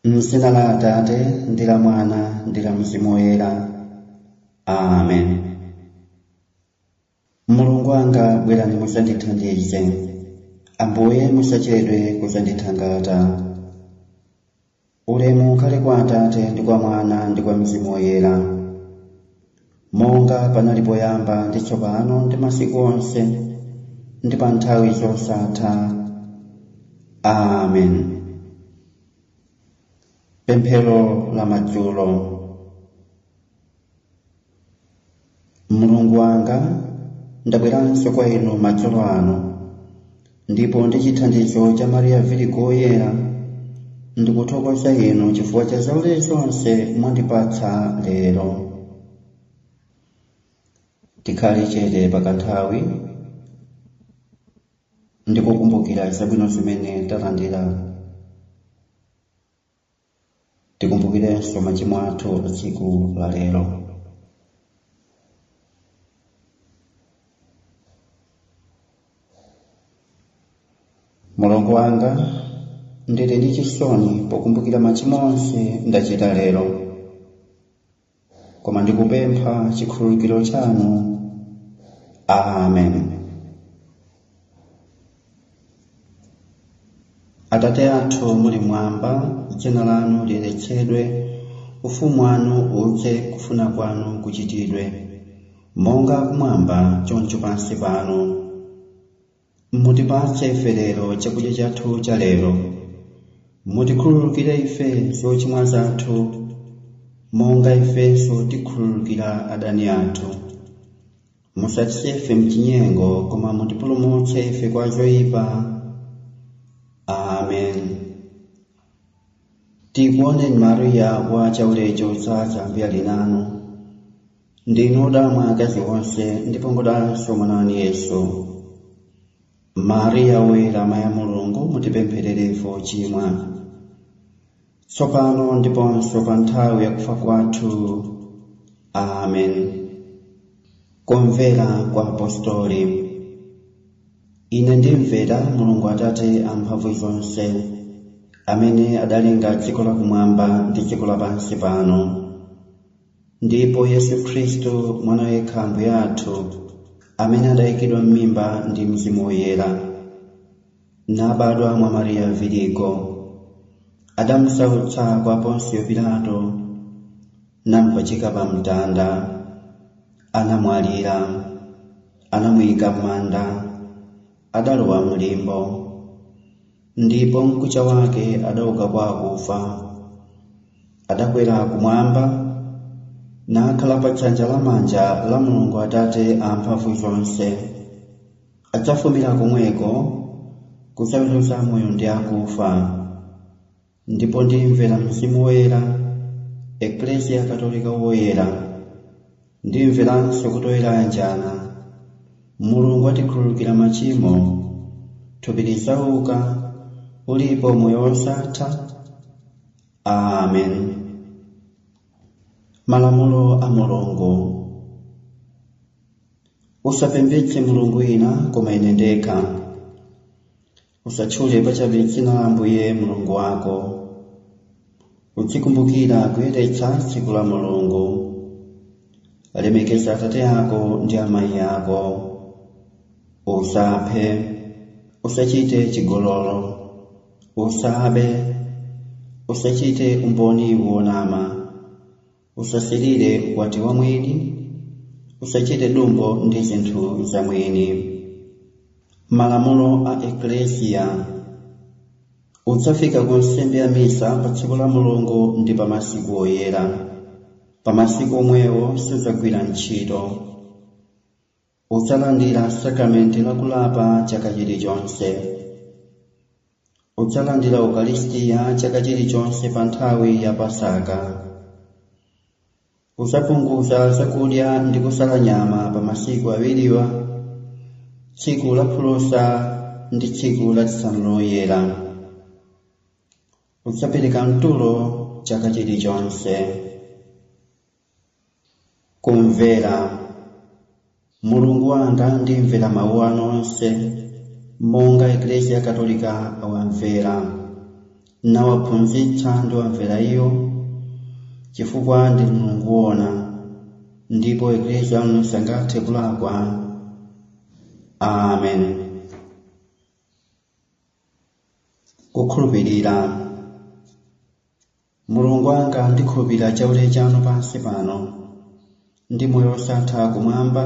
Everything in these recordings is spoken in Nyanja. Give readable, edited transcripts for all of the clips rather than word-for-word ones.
M'dzina la Atate ndi la Mwana ndi la Mzimu Woyera. Amen. Mulungu wanga, bwerani musandithandize. Ambuye musachedwe kusandithangata. Ulemu ukhale kwa Atate ndi kwa Mwana ndi kwa Mzimu Woyera, monga panali poyamba ndi tsopano ndi masiku onse ndi pa nthawi zosatha. Amen. Pemphero la madzulo. Mulungu wanga, ndabweranso kwa inu madzulo ano, ndipo ndi chithandizo cha Mariya Virigo Woyera ndikuthokoza inu chifukwa cha zaulere zonse mwandipatsa lero. Tikhale chete pakanthawi ndikukumbukira zabwino zimene talandira. Tikumbukirenso machimo athu tsiku la lero. Mulungu wanga, ndili ndi chisoni pokumbukira machimo onse ndachita lero, koma ndikupempha chikhululukiro chanu. Amen. Atate athu muli mwamba, dzina lanu liyeretsedwe, ufumu wanu udze, kufuna kwanu kuchitidwe, monga kumwamba choncho pansi pano. Mutipatse ife lero chakudya chathu cha lero. Mutikhululukire ife zochimwa zathu, monga ifenso tikhululukira adani athu. Musatisiye ife mchinyengo, koma mutipulumutse ife kwa zoyipa. Amen. Tikuoneni Mariya wa chaulere chodzaza Ambuye ali nanu. Ndinu odala mwa akazi onse, ndipo ngodalanso mwana wanu Yesu. Mariya woyera, amayi a Mulungu, mutipempherere ife ochimwa, tsopano ndiponso pa nthawi yakufa kwathu. Amen. Kumvera kwa apostoli. Ine ndimvera Mulungu Atate amphamvu zonse, amene adalenga dziko lakumwamba ndi dziko lapansi pano, ndipo Yesu Khristu mwana yekha Ambuye athu, amene adayikidwa m'mimba ndi Mzimu Woyera, nabadwa mwa Mariya Virigo, adamusautsa kwa Ponsiyo Pilato, nampachika pa mtanda, anamwalira, anamuyika m'manda, adalowa mlimbo, ndipo mkucha wake adauka kwa akufa, adakwera kumwamba, nakhala pa dzanja lamanja la Mulungu Atate amphamvu zonse. Adzafumira komweko kudzaweruza amoyo ndi akufa. Ndipo ndimvera Mzimu Woyera, Eklesia Katolika woyera, ndimveranso kuti oyera anjana, Mulungu atikhululukira machimo, thupi lidzauka, ulipo moyo wosatha. Amen. Malamulo a Mulungu. Usapembedze mulungu wina koma ine ndekha. Usatchule pachabe dzina la Ambuye Mulungu wako. Uzikumbukira kuyeretsa tsiku la Mulungu. Lemekeza atate ako ndi amayi ako. Usaphe. Usachite chigololo. Usabe. Usachite umboni wonama. Usasirire ukwati wa mwini. Usachite dumbo ndi zinthu za mwini. Malamulo a Eklesia. Udzafika ku nsembe ya misa pa tsiku la Mulungu ndi pa masiku oyera. Pa masiku omwewo sudzagwira ntchito. Udzalandira sakramenti la kulapa chaka chilichonse. Udzalandira Ukaristiya chaka chilichonse pa nthawi ya Pasaka. Usapunguza zakudya ndi kusala nyama pa masiku awiriwa, tsiku la Phulusa ndi tsiku la Chisanu loyera. Udzapereka mtulo chaka chilichonse. Kumvera. Mulungu wanga, ndimvera mawu anu onse, monga Eklesia Katolika awamvera. nawaphunzitsa ndi wamvera iwo, chifukwa ndi Mulungu woona, ndipo Eklesia yanu sangathe kulakwa. Amen. Kukhulupirira. Mulungu wanga ndikhulupirira chaulere chanu pansi pano ndi moyo wosatha kumwamba,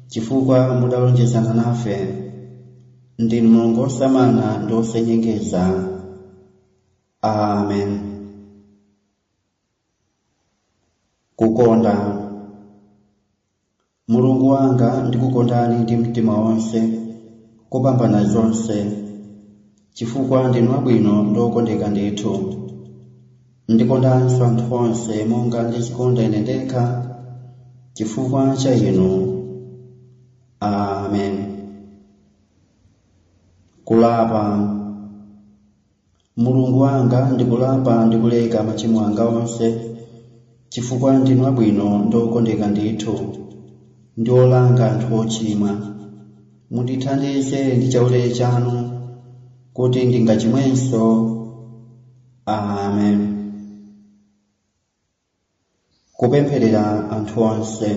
chifukwa mudalonjezana nafe. Ndinu Mulungu wosamana ndi wosenyengeza. Amen. Kukonda. Mulungu wanga ndikukondani ndi mtima wonse kupambana zonse, chifukwa ndinu abwino ndi okondeka ndithu. Ndikondanso anthu onse monga ndizikonda ine ndekha, chifukwa cha inu. Amen. Kulapa. Mulungu wanga ndikulapa ndikuleka machimo anga onse, chifukwa ndinu abwino ndi okondeka ndithu, ndi olanga anthu ochimwa. Mundithandize ndi chaulere chanu kuti ndingachimwenso. Amen. Kupempherera anthu onse.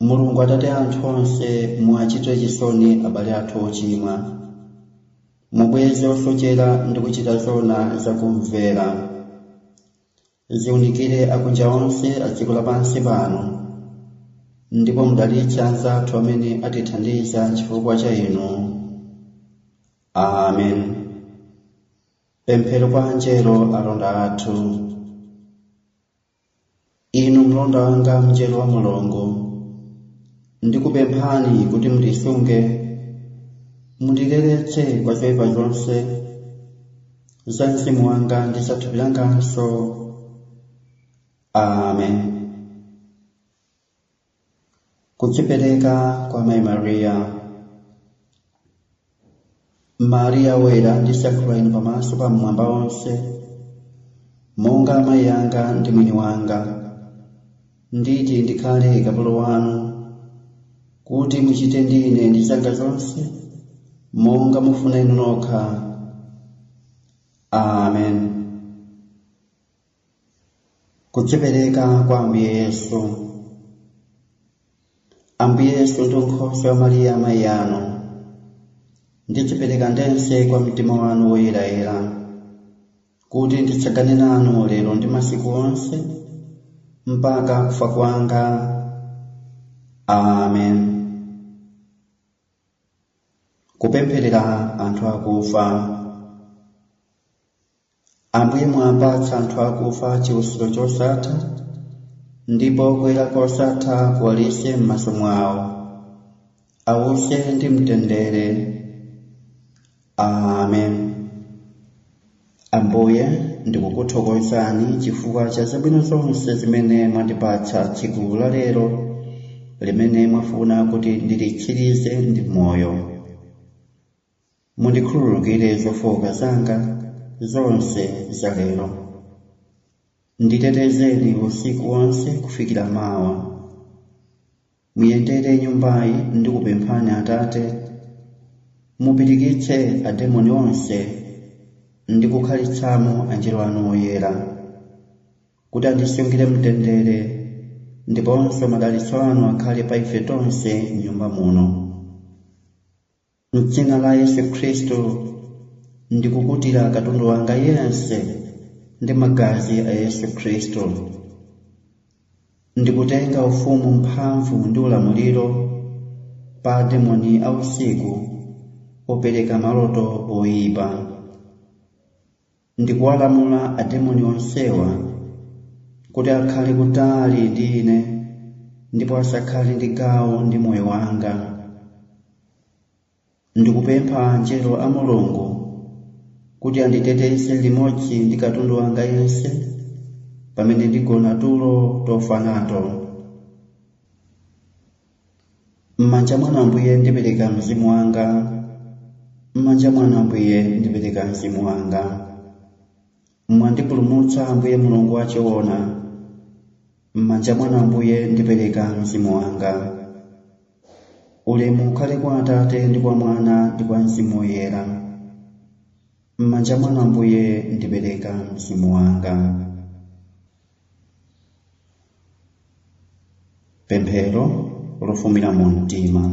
Mulungu Atate anthu onse muachitire chisoni abale athu ochimwa, mubweze osochera ndi kuchita zona zakumvera. Ziunikire akunja onse a dziko lapansi pano, ndipo mudalitse anzathu amene atithandiza chifukwa cha inu. Amen. Pemphero kwa angelo alonda athu. Inu mlonda wanga mngelo wa Mulungu, ndikupemphani kuti mundisunge, mundileletse kwa zoyipa zonse za mzimu wanga ndi za thupi langanso. Amen. Kudzipereka kwa Mayi Mariya. Mariya woyera ndisankhula inu pamaso pa mmwamba onse, monga amayi anga ndi mwini wanga. Nditi ndikhale kapolo wanu, kuti muchite ndi ine ndi zanga zonse monga mufuna inu nokha. Amen. Kudzipereka kwa Ambuye Yesu. Ambuye Yesu ndi Nkhosa wa Mariya amayi anu, ndidzipereka ndense kwa mtima wanu woyerayera, kuti nditsagane nanu lero ndi masiku onse mpaka kufa kwanga. Amen. Kupempherera anthu akufa. Ambuye mwapatsa anthu akufa chiusiro chosatha, ndipo kuyera kosatha kuwalitse m'maso mwawo, awuse ndi mtendere. Amen. Ambuye ndikukuthokozani chifukwa cha zabwino zonse zimene mwandipatsa tsiku la lero, limene mwafuna kuti ndilitsirize ndi moyo. Mundikhululukire zofowoka zanga zonse za lero. Nditetezeni usiku wonse kufikira mawa. Muyendere nyumbayi ndikupemphani Atate, mupirikitse ademoni onse ndikukhalitsamo angelo anu oyera, kuti andisungire mtendere, ndiponso madalitso anu akhale pa ife tonse m'nyumba muno. M'dzina la Yesu Khristu ndikukutira katundu wanga yense ndi magazi a Yesu Khristu. Ndikutenga ufumu, mphamvu ndi ulamuliro pa ademoni a usiku opereka maloto oyipa. Ndikuwalamula ademoni onsewa kuti akhale kutali ndi ine, ndipo asakhale ndi gawo ndi moyo wanga. Ndikupempha angelo a Mulungu kuti anditeteze limodzi ndi katundu wanga yense pamene ndigona tulo tofa nato. M'manja mwanu Ambuye ndipereka mzimu wanga, m'manja mwanu Ambuye ndipereka mzimu wanga. Mwandipulumutsa Ambuye Mulungu wachiona, m'manja mwanu Ambuye ndipereka mzimu wanga. Ulemu ukhale kwa Atate ndi kwa Mwana ndi kwa Mzimu Woyera, m'manja mwanu Ambuye ndipereka mzimu wanga. Pemphero lofumira mu mtima.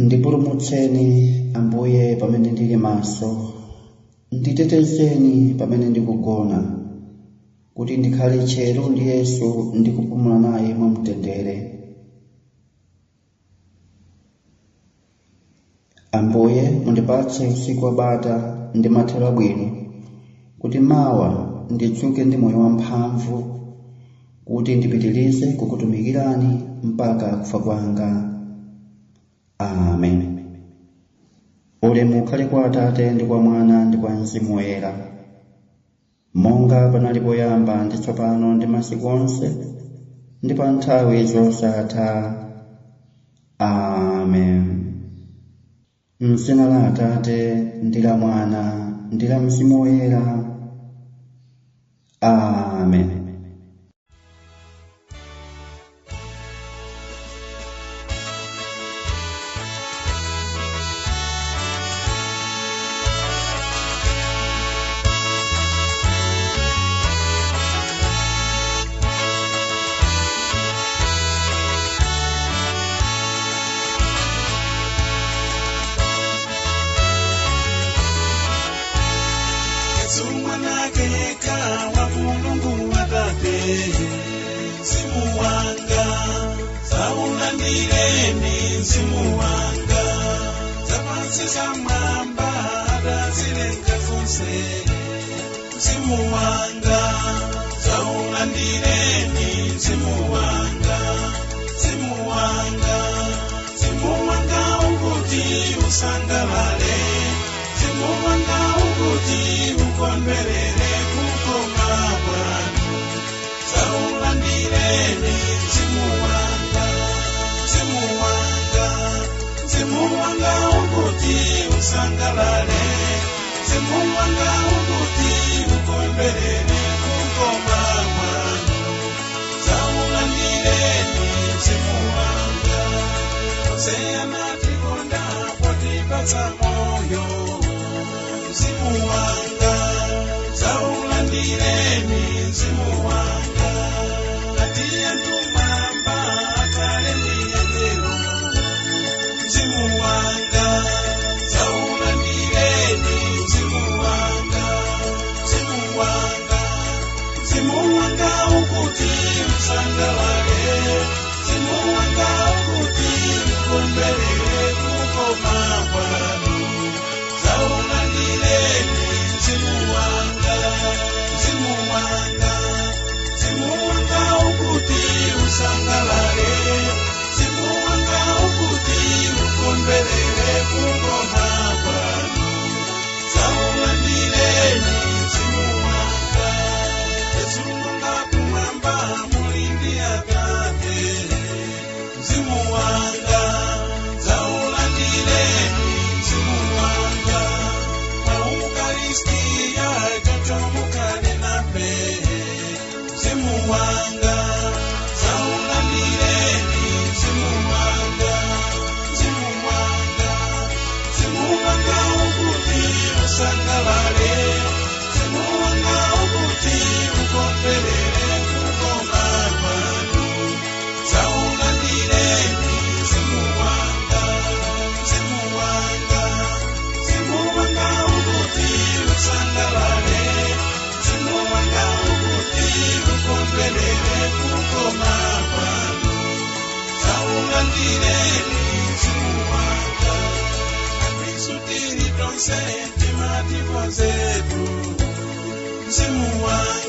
Ndipulumutseni Ambuye pamene ndili maso, nditetezeni pamene ndikugona, kuti ndikhale tcheru ndi Yesu ndi kupumula naye mwamtendere. Ambuye mundipatse usiku wabata ndi mathero abwino, kuti mawa ndidzuke ndi moyo wamphamvu, kuti ndipitirize kukutumikirani mpaka kufa kwanga. Amen. Ulemu ukhale kwa Atate ndi kwa Mwana ndi kwa Mzimu Woyera, monga panali poyamba ndi tsopano ndi masiku onse ndi pa nthawi zosatha. Amen. M'dzina la Atate ndi la Mwana ndi la Mzimu Woyera. Amen. Mzimu wanga, saulandireni mzimu wanga, zapansi za mwamba adazilenga zonse. Mzimu wanga, saulandireni mzimu wanga, mzimu wanga, mzimu wanga ukuti usangalale, mzimu wanga ukuti ukondwerere kukoma kwanu. Saulandireni mzimu wanga, mzimu wanga, mzimu wanga ukuti usangalale, mzimu wanga ukuti ukondwerere kukoma kwanu. Saulandireni mzimu wanga, Hosea natikonda potipatsa moyo. Mzimu wanga, saulandireni mzimu wanga, atiye tumamba akale ndiyendero. Mzimu wanga, saulandireni mzimu wanga, mzimu wanga, mzimu wanga ukuti usangalale, mzimu wanga ukuti ukondwerere kukoma kwanu. Saulandireni mzimu wanga, mzimu wanga, mzimu wanga ukuti usangalale, mzimu wanga ukuti ukondwerere kukoma kwanu. Saulandireni mzimu wanga, Yesu nga kumwamba mulindi Atate. tonse timati konzetu mzimu wanga